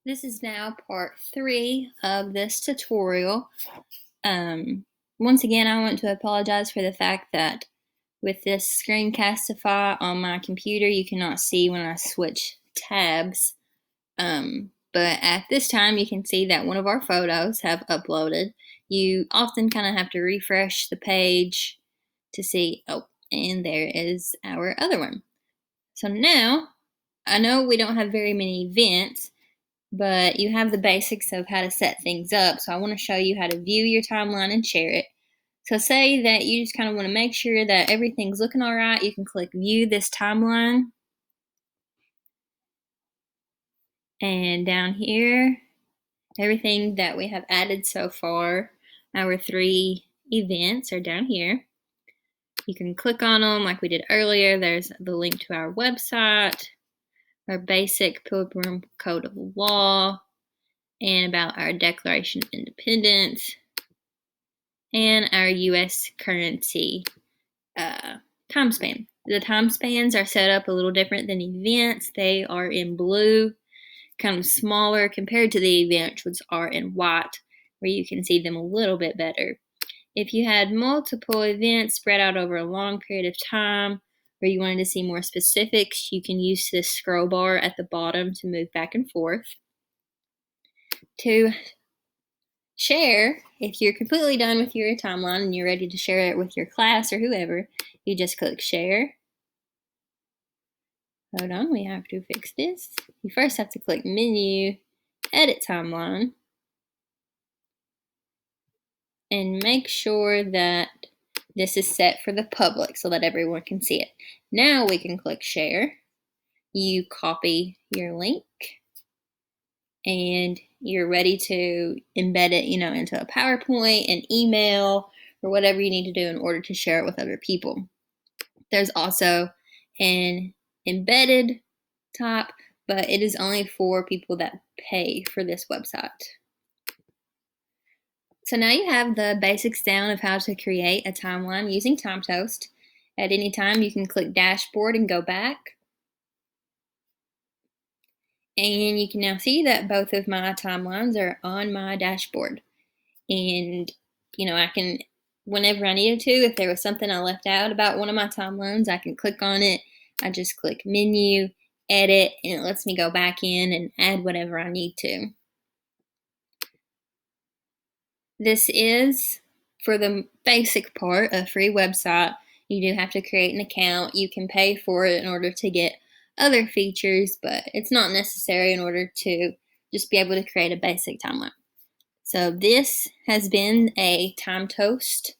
This is now part 3 of this tutorial. Once again, I want to apologize for the fact that with this screencastify on my computer, you cannot see when I switch tabs. But at this time, you can see that one of our photos have uploaded. You often kind of have to refresh the page to see, oh, and there is our other one. So now, I know we don't have very many events, but you have the basics of how to set things up. So I want to show you how to view your timeline and share it. So say that you just kind of want to make sure that everything's looking all right. You can click view this timeline. And down here, everything that we have added so far, our 3 events are down here. You can click on them like we did earlier. There's the link to our website, our basic Pilgrim Code of Law, and about our Declaration of Independence, and our U.S. currency time span. The time spans are set up a little different than events. They are in blue, kind of smaller compared to the events, which are in white, where you can see them a little bit better. If you had multiple events spread out over a long period of time, or you wanted to see more specifics, you can use this scroll bar at the bottom to move back and forth. To share, if you're completely done with your timeline and you're ready to share it with your class or whoever, you just click share. Hold on, we have to fix this. You first have to click menu, edit timeline, and make sure that this is set for the public so that everyone can see it. Now we can click share. You copy your link and you're ready to embed it, into a PowerPoint, an email, or whatever you need to do in order to share it with other people. There's also an embedded type, but it is only for people that pay for this website. So now you have the basics down of how to create a timeline using Timetoast. At any time, you can click dashboard and go back. And you can now see that both of my timelines are on my dashboard. And, I can, whenever I needed to, if there was something I left out about one of my timelines, I can click on it. I just click menu, edit, and it lets me go back in and add whatever I need to. This is, for the basic part, a free website. You do have to create an account. You can pay for it in order to get other features, but it's not necessary in order to just be able to create a basic timeline. So this has been a Timetoast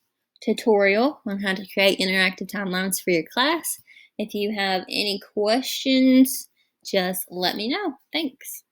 tutorial on how to create interactive timelines for your class. If you have any questions, just let me know. Thanks.